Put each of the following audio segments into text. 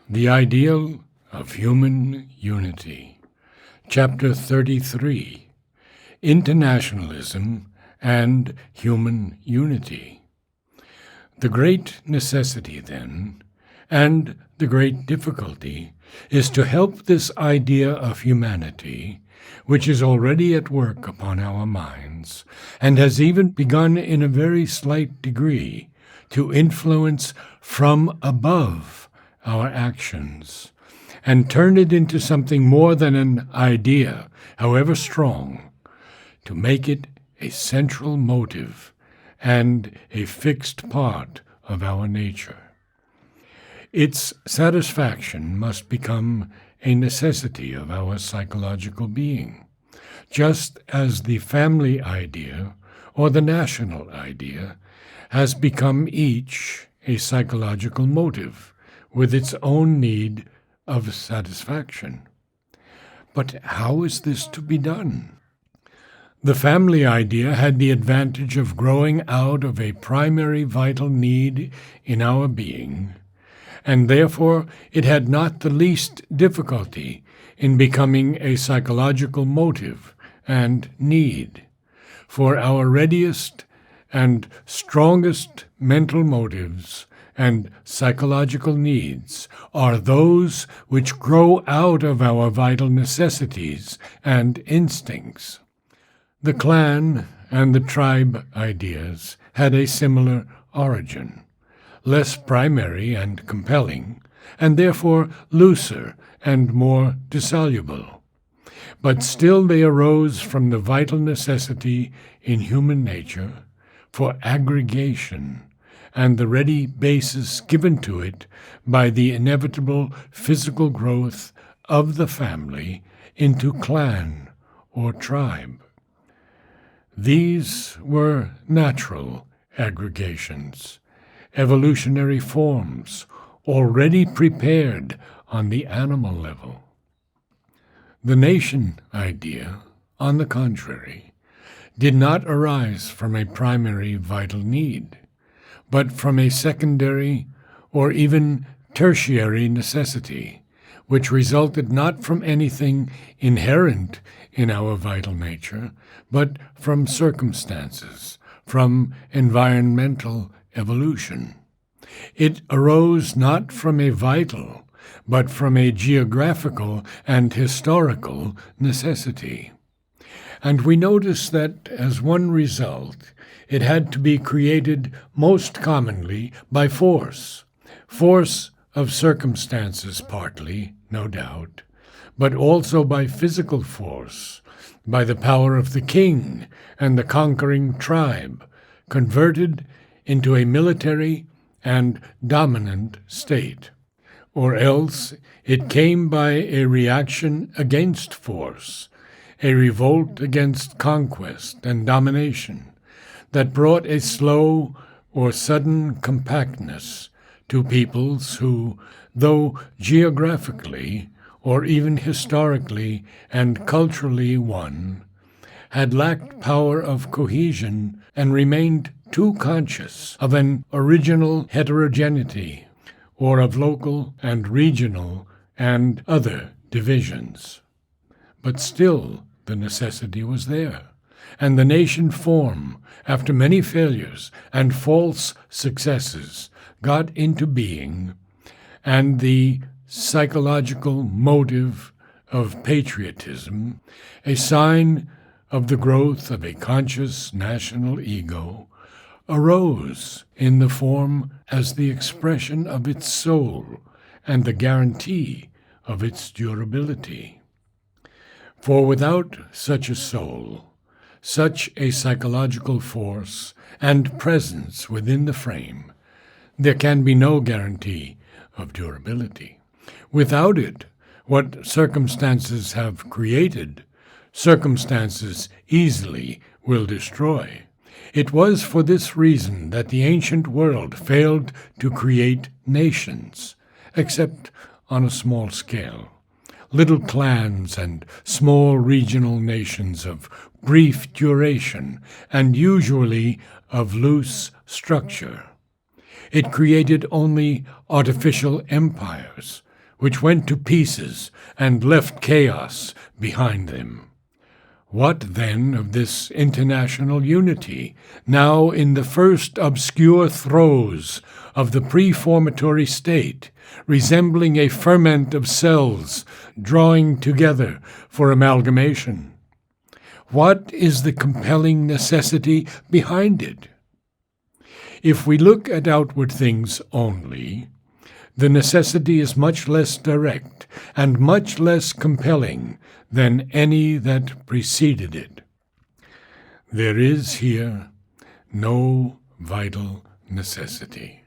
The Ideal of Human Unity. Chapter 33, Internationalism and Human Unity. The great necessity, then, and the great difficulty, is to help this idea of humanity, which is already at work upon our minds, and has even begun in a very slight degree to influence from above our actions, and turn it into something more than an idea, however strong, to make it a central motive and a fixed part of our nature. Its satisfaction must become a necessity of our psychological being, just as the family idea or the national idea has become each a psychological motive with its own need of satisfaction. But how is this to be done? The family idea had the advantage of growing out of a primary vital need in our being, and therefore it had not the least difficulty in becoming a psychological motive and need, for our readiest and strongest mental motives and psychological needs are those which grow out of our vital necessities and instincts. The clan and the tribe ideas had a similar origin, less primary and compelling, and therefore looser and more dissoluble. But still they arose from the vital necessity in human nature for aggregation, and the ready basis given to it by the inevitable physical growth of the family into clan or tribe. These were natural aggregations, evolutionary forms already prepared on the animal level. The nation idea, on the contrary, did not arise from a primary vital need, but from a secondary or even tertiary necessity, which resulted not from anything inherent in our vital nature, but from circumstances, from environmental evolution. It arose not from a vital, but from a geographical and historical necessity. And we notice that, as one result, it had to be created most commonly by force of circumstances partly, no doubt, but also by physical force, by the power of the king and the conquering tribe, converted into a military and dominant state. Or else it came by a reaction against force, a revolt against conquest and domination, that brought a slow or sudden compactness to peoples who, though geographically or even historically and culturally one, had lacked power of cohesion and remained too conscious of an original heterogeneity or of local and regional and other divisions. But still the necessity was there, and the nation form, after many failures and false successes, got into being, and the psychological motive of patriotism, a sign of the growth of a conscious national ego, arose in the form as the expression of its soul and the guarantee of its durability. For without such a soul, such a psychological force and presence within the frame, there can be no guarantee of durability. Without it, what circumstances have created, circumstances easily will destroy. It was for this reason that the ancient world failed to create nations, except on a small scale. Little clans and small regional nations of brief duration and usually of loose structure. It created only artificial empires, which went to pieces and left chaos behind them. What then of this international unity, now in the first obscure throes of the preformatory state, resembling a ferment of cells drawing together for amalgamation? What is the compelling necessity behind it? If we look at outward things only, the necessity is much less direct and much less compelling than any that preceded it. There is here no vital necessity.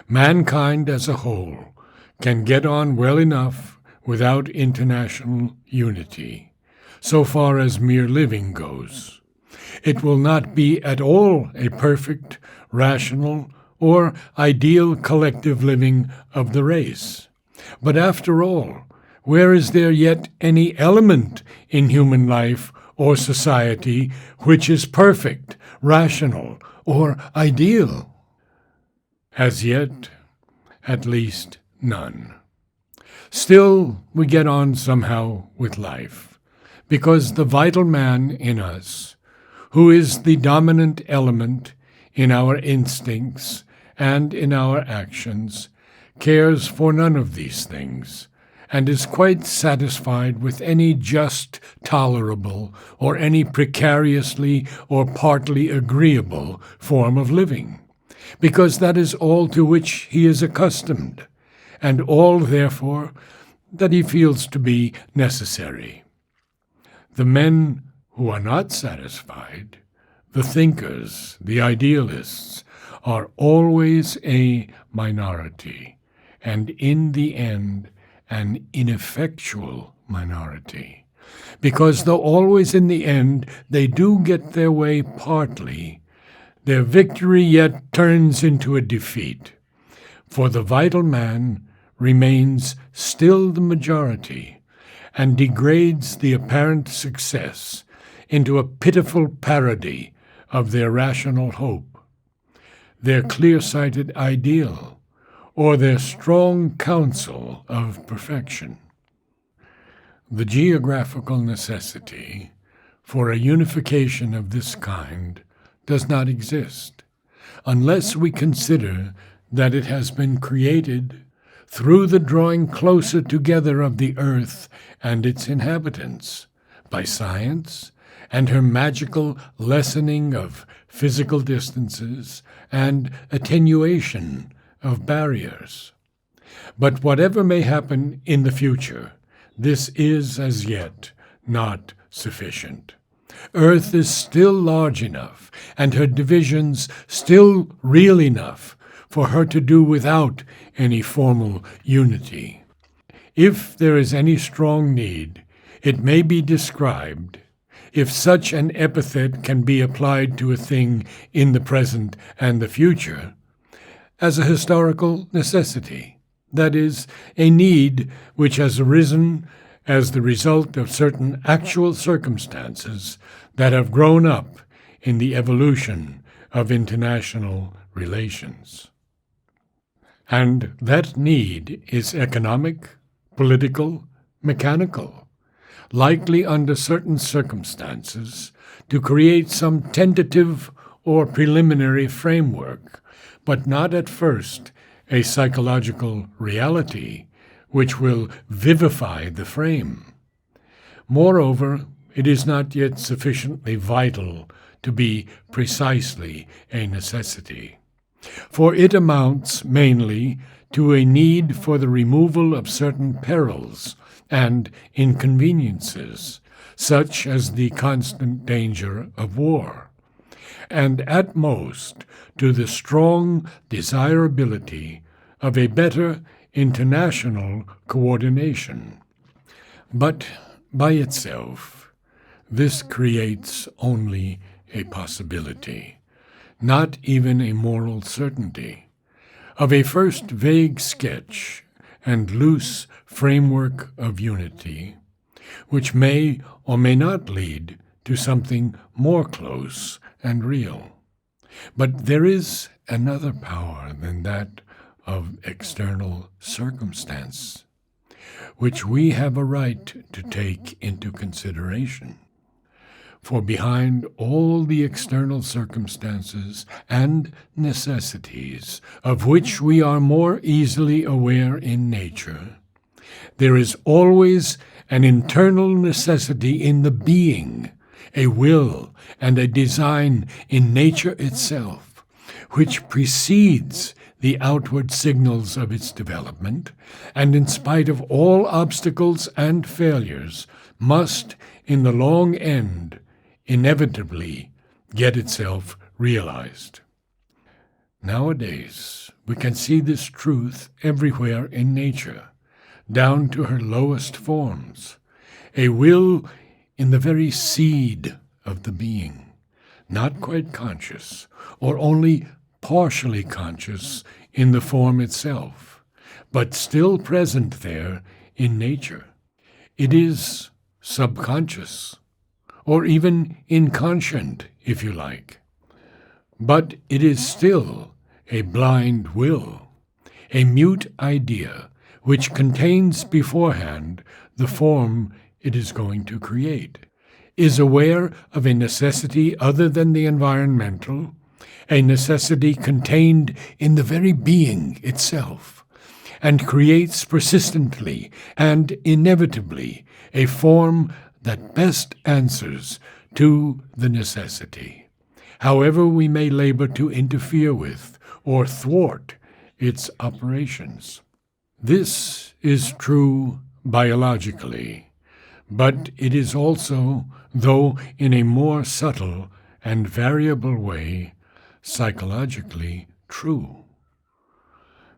Mankind as a whole can get on well enough without international unity, so far as mere living goes. It will not be at all a perfect, rational, or ideal collective living of the race. But after all, where is there yet any element in human life or society which is perfect, rational, or ideal? As yet, at least none. Still, we get on somehow with life, because the vital man in us, who is the dominant element in our instincts and in our actions, cares for none of these things, and is quite satisfied with any just tolerable or any precariously or partly agreeable form of living, because that is all to which he is accustomed, and all, therefore, that he feels to be necessary. The men who are not satisfied, the thinkers, the idealists, are always a minority, and in the end, an ineffectual minority. Because though always in the end they do get their way partly, their victory yet turns into a defeat. For the vital man remains still the majority, and degrades the apparent success into a pitiful parody of their rational hope, their clear-sighted ideal, or their strong counsel of perfection. The geographical necessity for a unification of this kind does not exist, unless we consider that it has been created through the drawing closer together of the earth and its inhabitants, by science and her magical lessening of physical distances and attenuation of barriers. But whatever may happen in the future, this is as yet not sufficient. Earth is still large enough, and her divisions still real enough for her to do without any formal unity. If there is any strong need, it may be described, if such an epithet can be applied to a thing in the present and the future, as a historical necessity, that is, a need which has arisen as the result of certain actual circumstances that have grown up in the evolution of international relations. And that need is economic, political, mechanical, likely under certain circumstances to create some tentative or preliminary framework, but not at first a psychological reality which will vivify the frame. Moreover, it is not yet sufficiently vital to be precisely a necessity, for it amounts mainly to a need for the removal of certain perils and inconveniences, such as the constant danger of war, and at most to the strong desirability of a better international coordination. But by itself, this creates only a possibility, not even a moral certainty, of a first vague sketch and loose framework of unity, which may or may not lead to something more close and real. But there is another power than that of external circumstance. which we have a right to take into consideration. For behind all the external circumstances and necessities of which we are more easily aware in nature, there is always an internal necessity in the being, a will and a design in nature itself, which precedes the outward signals of its development, and in spite of all obstacles and failures, must, in the long end, inevitably get itself realized. Nowadays, we can see this truth everywhere in nature, down to her lowest forms, a will in the very seed of the being, not quite conscious, or only partially conscious in the form itself, but still present there in nature. It is subconscious, or even inconscient, if you like. But it is still a blind will, a mute idea which contains beforehand the form it is going to create, is aware of a necessity other than the environmental, a necessity contained in the very being itself, and creates persistently and inevitably a form that best answers to the necessity, however we may labor to interfere with or thwart its operations. This is true biologically, but it is also, though in a more subtle and variable way, psychologically true.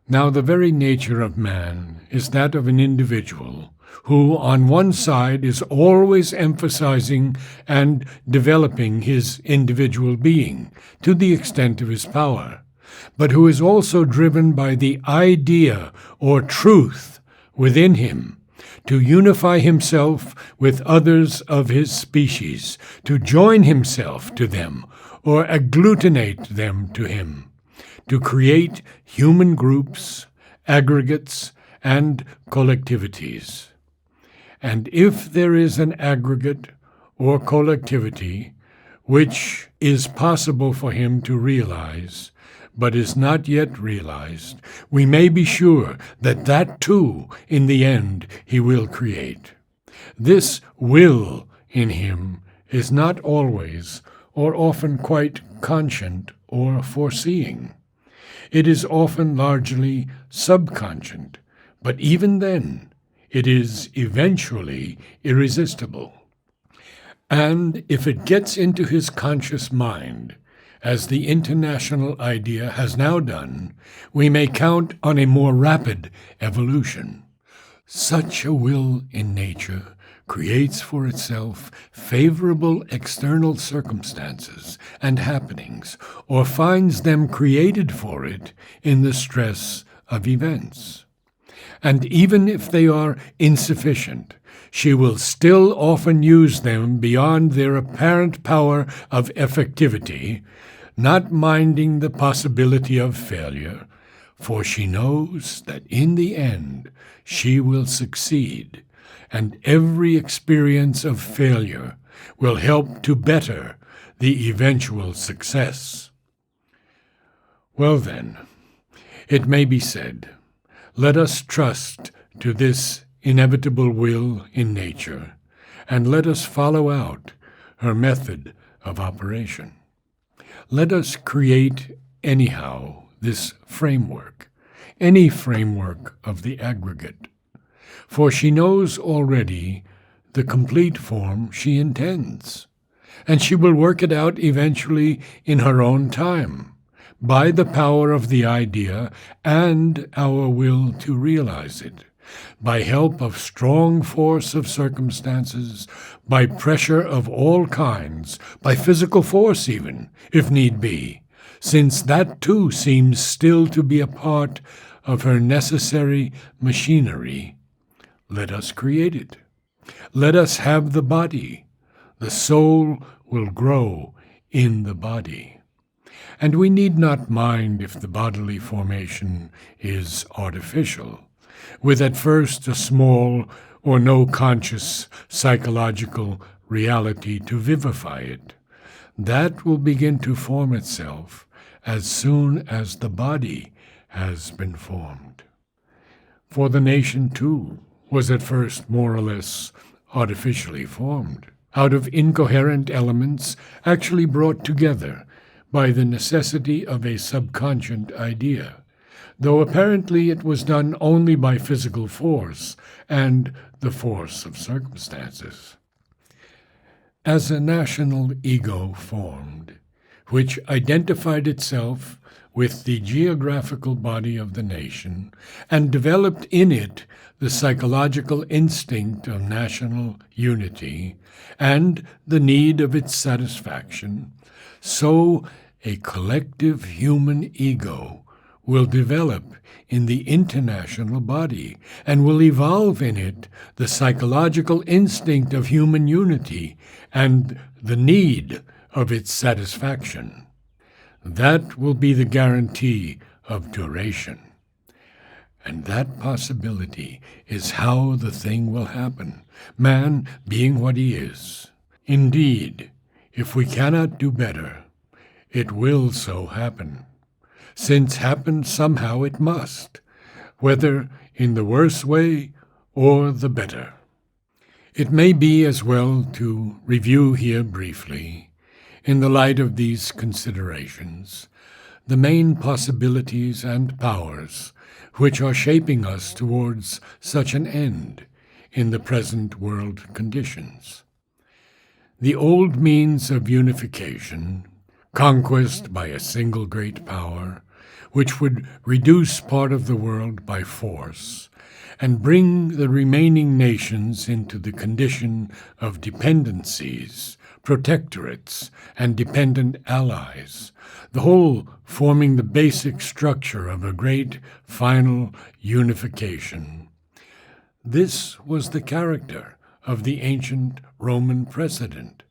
Now, the very nature of man is that of an individual who, on one side, is always emphasizing and developing his individual being to the extent of his power, but who is also driven by the idea or truth within him to unify himself with others of his species, to join himself to them or agglutinate them to him, to create human groups, aggregates, and collectivities. And if there is an aggregate or collectivity which is possible for him to realize, but is not yet realized, we may be sure that that too, in the end, he will create. This will in him is not always or often quite conscient or foreseeing. It is often largely subconscient, but even then, it is eventually irresistible. And if it gets into his conscious mind, as the international idea has now done, we may count on a more rapid evolution. Such a will in nature creates for itself favorable external circumstances and happenings, or finds them created for it in the stress of events. And even if they are insufficient, she will still often use them beyond their apparent power of effectivity, not minding the possibility of failure, for she knows that in the end she will succeed, and every experience of failure will help to better the eventual success. Well then, it may be said, let us trust to this inevitable will in nature, and let us follow out her method of operation. Let us create anyhow this framework, any framework of the aggregate, for she knows already the complete form she intends, and she will work it out eventually in her own time, by the power of the idea and our will to realize it, by help of strong force of circumstances, by pressure of all kinds, by physical force even, if need be, since that too seems still to be a part of her necessary machinery. Let us create it. Let us have the body. The soul will grow in the body. And we need not mind if the bodily formation is artificial, with at first a small or no conscious psychological reality to vivify it. That will begin to form itself as soon as the body has been formed. For the nation, too, was at first more or less artificially formed, out of incoherent elements actually brought together by the necessity of a subconscient idea, though apparently it was done only by physical force and the force of circumstances. As a national ego formed, which identified itself with the geographical body of the nation and developed in it the psychological instinct of national unity and the need of its satisfaction, so a collective human ego will develop in the international body and will evolve in it the psychological instinct of human unity and the need of its satisfaction. That will be the guarantee of duration. And that possibility is how the thing will happen, man being what he is. Indeed, if we cannot do better, it will so happen, since happen somehow it must, whether in the worse way or the better. It may be as well to review here briefly, in the light of these considerations, the main possibilities and powers which are shaping us towards such an end in the present world conditions. The old means of unification, conquest by a single great power, which would reduce part of the world by force, and bring the remaining nations into the condition of dependencies, protectorates, and dependent allies, the whole forming the basic structure of a great final unification. This was the character of the ancient Roman precedent.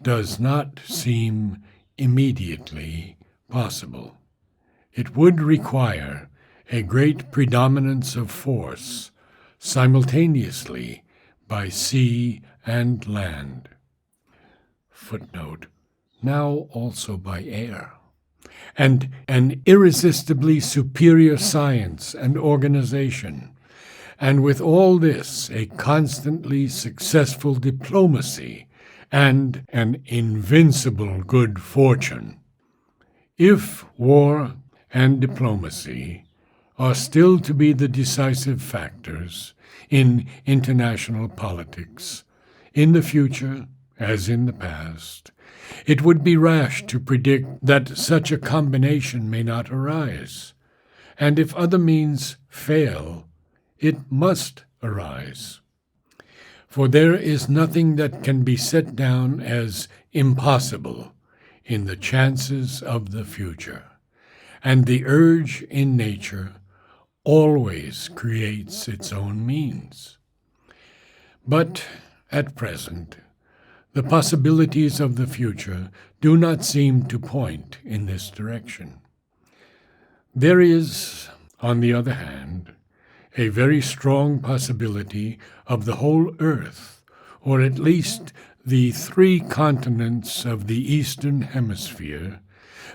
Does not seem immediately possible. It would require a great predominance of force simultaneously by sea and land. Footnote, now also by air, and an irresistibly superior science and organization, and with all this a constantly successful diplomacy and an invincible good fortune. If war and diplomacy are still to be the decisive factors in international politics, in the future as in the past, it would be rash to predict that such a combination may not arise, and if other means fail, it must arise. For there is nothing that can be set down as impossible in the chances of the future, and the urge in nature always creates its own means. But at present, the possibilities of the future do not seem to point in this direction. There is, on the other hand, a very strong possibility of the whole earth, or at least the 3 continents of the Eastern Hemisphere,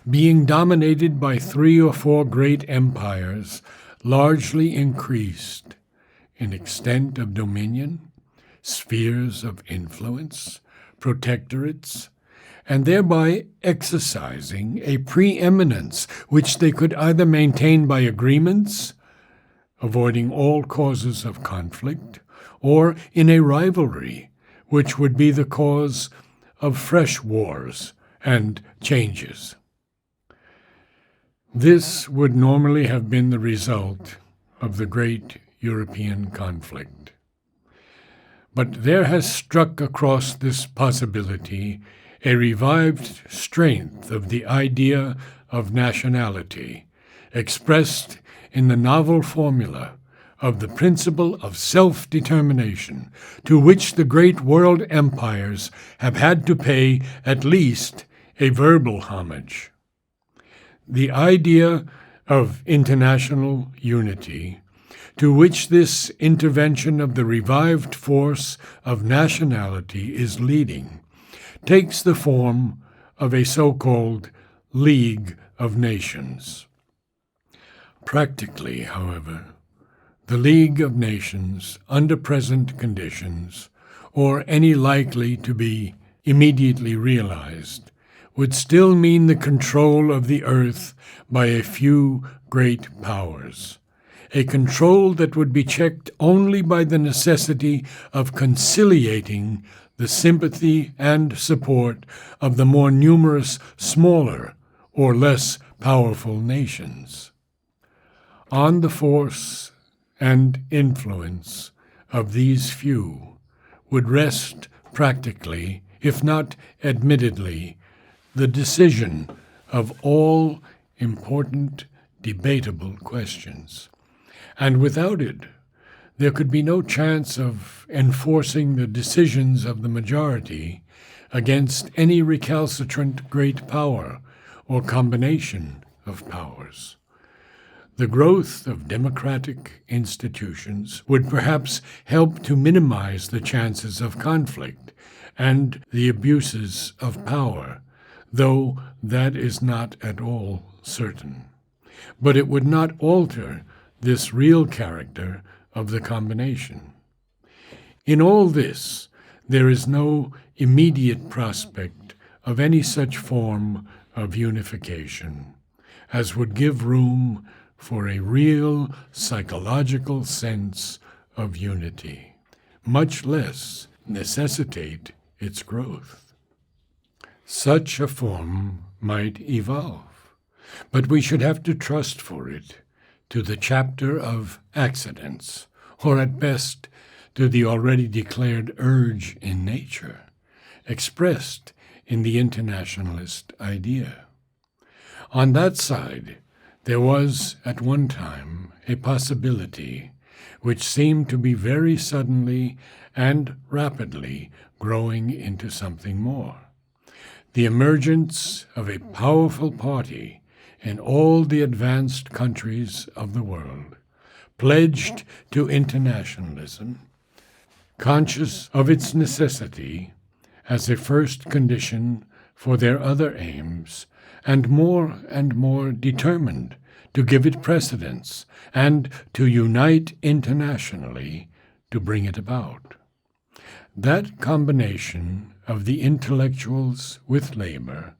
being dominated by 3 or 4 great empires, largely increased in extent of dominion, spheres of influence, protectorates, and thereby exercising a preeminence which they could either maintain by agreements, avoiding all causes of conflict, or in a rivalry which would be the cause of fresh wars and changes. This would normally have been the result of the great European conflict. But there has struck across this possibility a revived strength of the idea of nationality, expressed in the novel formula of the principle of self-determination, to which the great world empires have had to pay at least a verbal homage. The idea of international unity, to which this intervention of the revived force of nationality is leading takes the form of a so-called League of Nations. Practically, however, the League of Nations, under present conditions, or any likely to be immediately realized, would still mean the control of the earth by a few great powers, a control that would be checked only by the necessity of conciliating the sympathy and support of the more numerous smaller or less powerful nations. On the force and influence of these few would rest practically, if not admittedly, the decision of all important, debatable questions. And without it, there could be no chance of enforcing the decisions of the majority against any recalcitrant great power or combination of powers. The growth of democratic institutions would perhaps help to minimize the chances of conflict and the abuses of power, though that is not at all certain. But it would not alter this real character of the combination. In all this, there is no immediate prospect of any such form of unification as would give room for a real psychological sense of unity, much less necessitate its growth. Such a form might evolve, but we should have to trust for it to the chapter of accidents, or at best to the already declared urge in nature, expressed in the internationalist idea. On that side, there was at one time a possibility which seemed to be very suddenly and rapidly growing into something more: the emergence of a powerful party in all the advanced countries of the world, pledged to internationalism, conscious of its necessity as a first condition for their other aims, and more determined to give it precedence and to unite internationally to bring it about. That combination of the intellectuals with labor,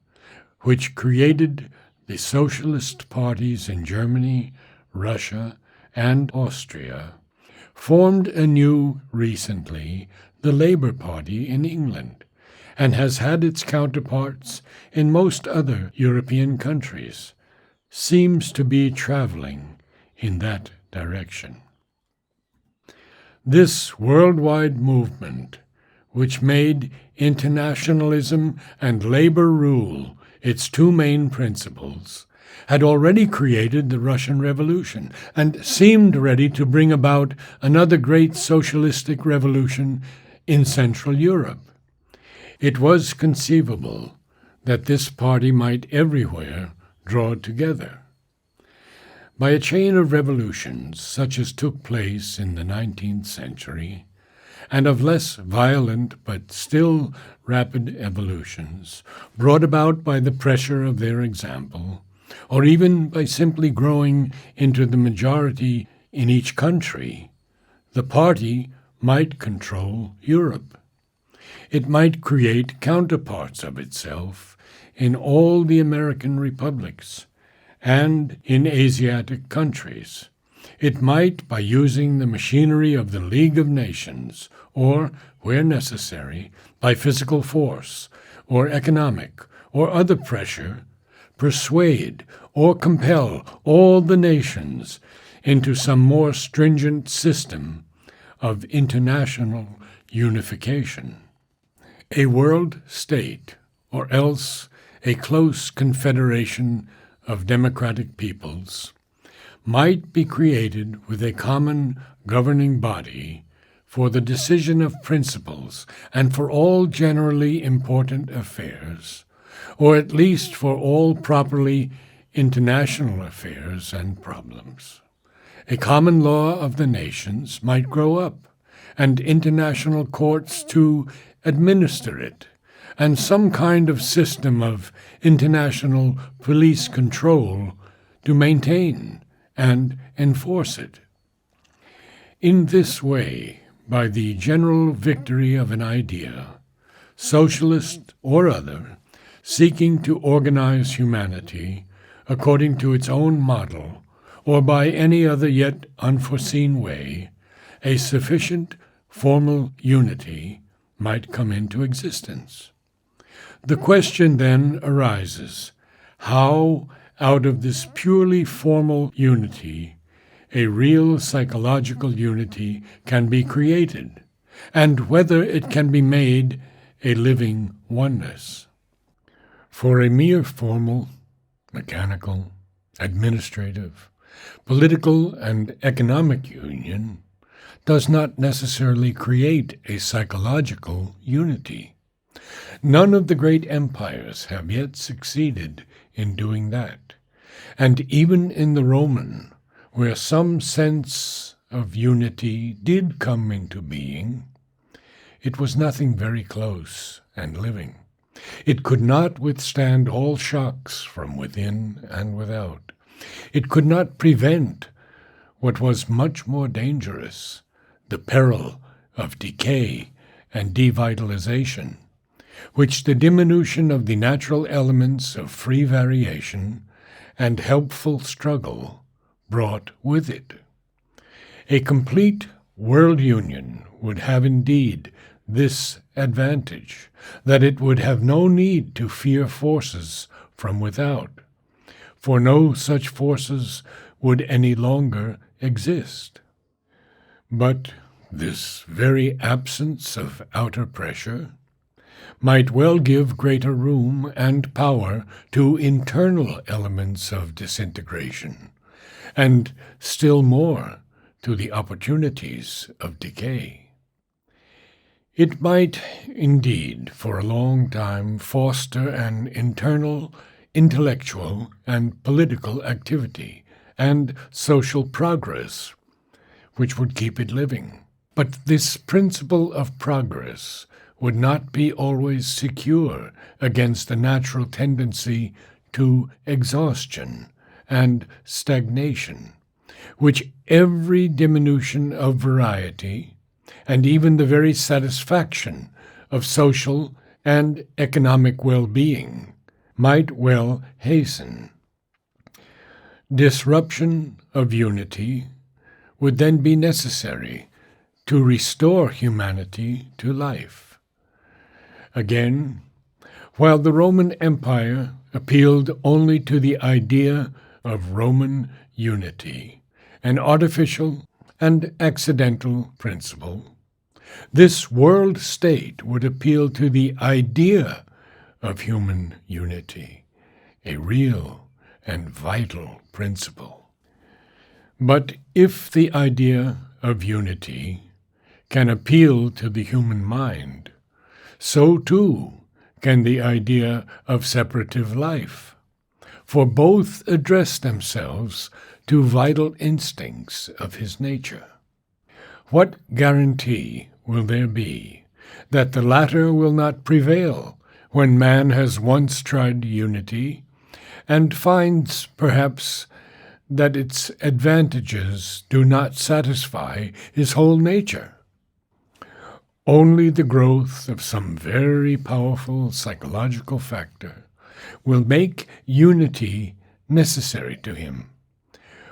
which created the socialist parties in Germany, Russia, and Austria, formed anew recently the Labour Party in England, and has had its counterparts in most other European countries, seems to be traveling in that direction. This worldwide movement, which made internationalism and labor rule its two main principles, had already created the Russian Revolution and seemed ready to bring about another great socialistic revolution in Central Europe. It was conceivable that this party might everywhere draw together. By a chain of revolutions such as took place in the 19th century, and of less violent but still rapid evolutions, brought about by the pressure of their example, or even by simply growing into the majority in each country, the party might control Europe. It might create counterparts of itself in all the American republics and in Asiatic countries. It might, by using the machinery of the League of Nations, or, where necessary, by physical force, or economic, or other pressure, persuade or compel all the nations into some more stringent system of international unification. A world state, or else a close confederation of democratic peoples, might be created with a common governing body for the decision of principles and for all generally important affairs, or at least for all properly international affairs and problems. A common law of the nations might grow up, and international courts to administer it, and some kind of system of international police control to maintain and enforce it. In this way, by the general victory of an idea, socialist or other, seeking to organize humanity according to its own model, or by any other yet unforeseen way, a sufficient formal unity might come into existence. The question then arises, how, out of this purely formal unity, a real psychological unity can be created, and whether it can be made a living oneness. For a mere formal, mechanical, administrative, political, and economic union does not necessarily create a psychological unity. None of the great empires have yet succeeded in doing that, and even in the Roman, where some sense of unity did come into being, it was nothing very close and living. It could not withstand all shocks from within and without. It could not prevent what was much more dangerous, the peril of decay and devitalization, which the diminution of the natural elements of free variation and helpful struggle brought with it. A complete world union would have indeed this advantage, that it would have no need to fear forces from without, for no such forces would any longer exist. But this very absence of outer pressure might well give greater room and power to internal elements of disintegration, and still more to the opportunities of decay. It might, indeed, for a long time foster an internal, intellectual, and political activity and social progress, which would keep it living. But this principle of progress would not be always secure against the natural tendency to exhaustion and stagnation, which every diminution of variety, and even the very satisfaction of social and economic well-being, might well hasten. Disruption of unity would then be necessary to restore humanity to life. Again, while the Roman Empire appealed only to the idea of Roman unity, an artificial and accidental principle, this world state would appeal to the idea of human unity, a real and vital principle. But if the idea of unity can appeal to the human mind, so too can the idea of separative life, for both address themselves to vital instincts of his nature. What guarantee will there be that the latter will not prevail when man has once tried unity and finds, perhaps, that its advantages do not satisfy his whole nature? Only the growth of some very powerful psychological factor will make unity necessary to him.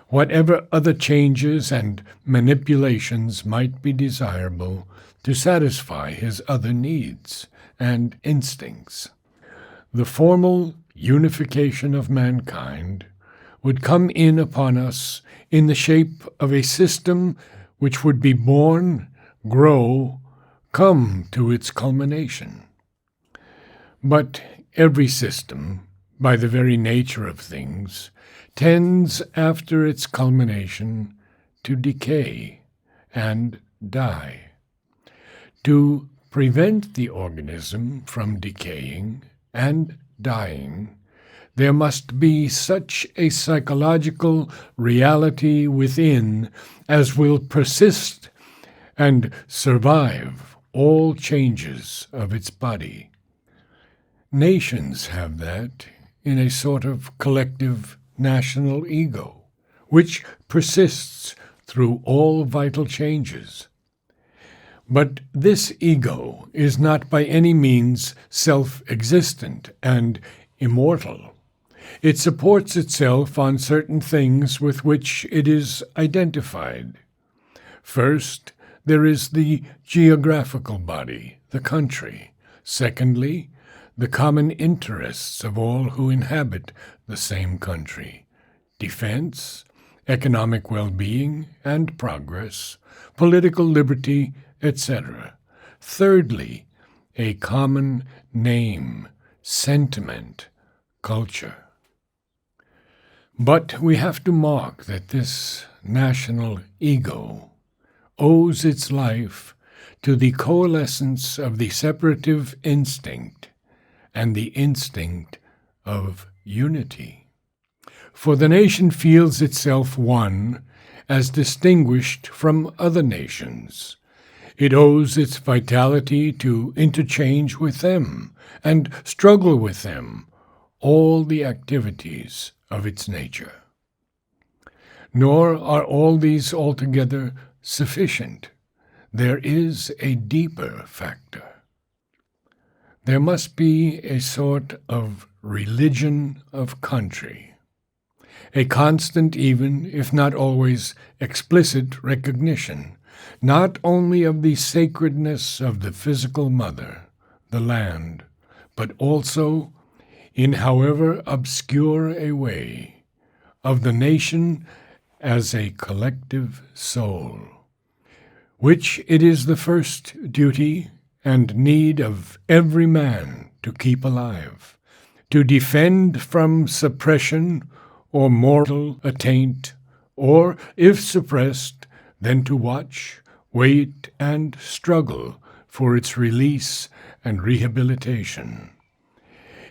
Whatever other changes and manipulations might be desirable to satisfy his other needs and instincts. The formal unification of mankind would come in upon us in the shape of a system which would be born, grow, come to its culmination. But every system, by the very nature of things, tends after its culmination to decay and die. To prevent the organism from decaying and dying, there must be such a psychological reality within as will persist and survive all changes of its body. Nations have that in a sort of collective national ego, which persists through all vital changes. But this ego is not by any means self-existent and immortal. It supports itself on certain things with which it is identified. First, there is the geographical body, the country. Secondly, the common interests of all who inhabit the same country: defense, economic well-being and progress, political liberty, etc. Thirdly, a common name, sentiment, culture. But we have to mark that this national ego owes its life to the coalescence of the separative instinct and the instinct of unity. For the nation feels itself one as distinguished from other nations. It owes its vitality to interchange with them and struggle with them all the activities of its nature. Nor are all these altogether sufficient. There is a deeper factor. There must be a sort of religion of country, a constant, even if not always explicit, recognition, not only of the sacredness of the physical mother, the land, but also, in however obscure a way, of the nation as a collective soul, which it is the first duty and need of every man to keep alive, to defend from suppression or mortal attaint, or, if suppressed, then to watch, wait, and struggle for its release and rehabilitation.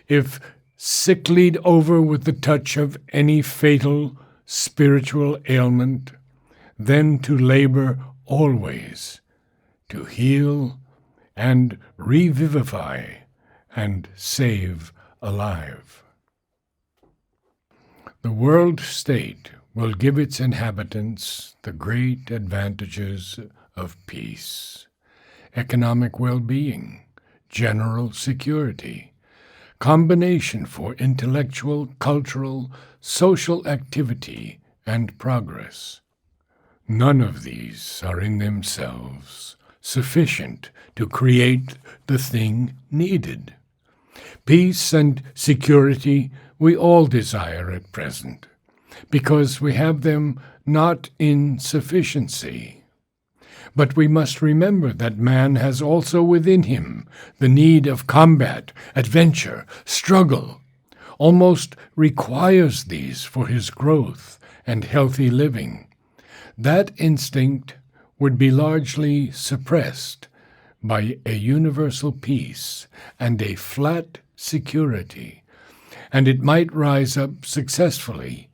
If sicklied over with the touch of any fatal spiritual ailment, then to labor always, to heal and revivify and save alive. The world state will give its inhabitants the great advantages of peace, economic well-being, general security, combination for intellectual, cultural, social activity, and progress. None of these are in themselves sufficient to create the thing needed. Peace and security we all desire at present, because we have them not in sufficiency. But we must remember that man has also within him the need of combat, adventure, struggle, almost requires these for his growth and healthy living. That instinct would be largely suppressed by a universal peace and a flat security, and it might rise up successfully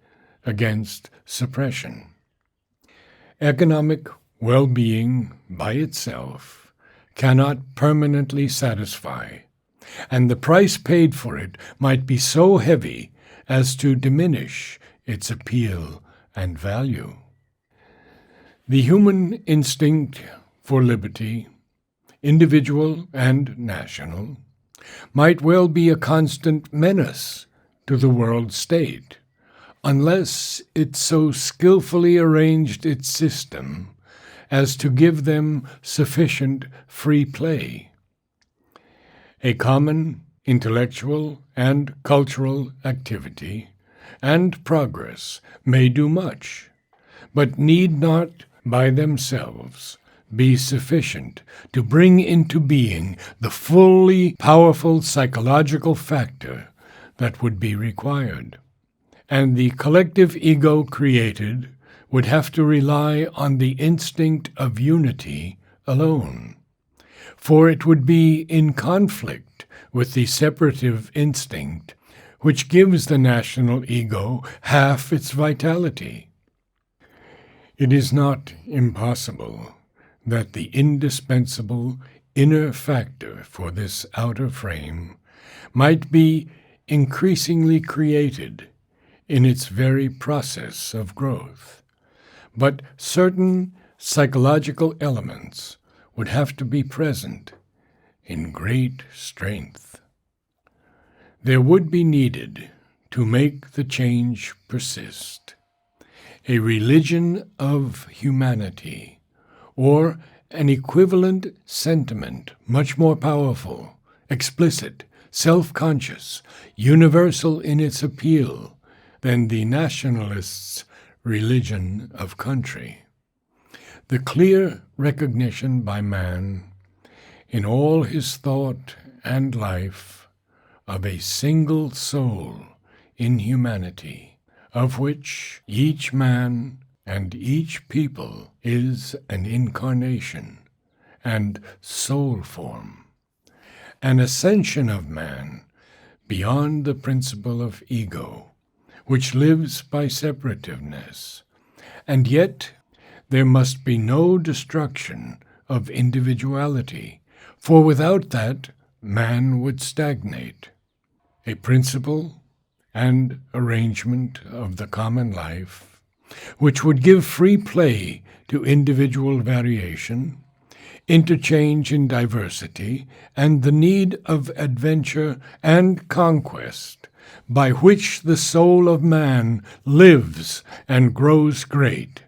against suppression. Economic well-being by itself cannot permanently satisfy, and the price paid for it might be so heavy as to diminish its appeal and value. The human instinct for liberty, individual and national, might well be a constant menace to the world state, unless it so skillfully arranged its system as to give them sufficient free play. A common intellectual and cultural activity and progress may do much, but need not by themselves be sufficient to bring into being the fully powerful psychological factor that would be required. And the collective ego created would have to rely on the instinct of unity alone, for it would be in conflict with the separative instinct which gives the national ego half its vitality. It is not impossible that the indispensable inner factor for this outer frame might be increasingly created in its very process of growth. But certain psychological elements would have to be present in great strength. There would be needed, to make the change persist, a religion of humanity, or an equivalent sentiment much more powerful, explicit, self-conscious, universal in its appeal than the nationalists' religion of country. The clear recognition by man, in all his thought and life, of a single soul in humanity, of which each man and each people is an incarnation and soul form, an ascension of man beyond the principle of ego, which lives by separativeness, and yet there must be no destruction of individuality, for without that man would stagnate. A principle and arrangement of the common life, which would give free play to individual variation, interchange in diversity, and the need of adventure and conquest, by which the soul of man lives and grows great,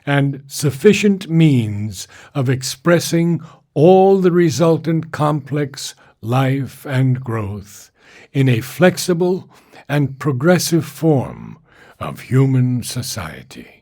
and sufficient means of expressing all the resultant complex life and growth in a flexible and progressive form of human society.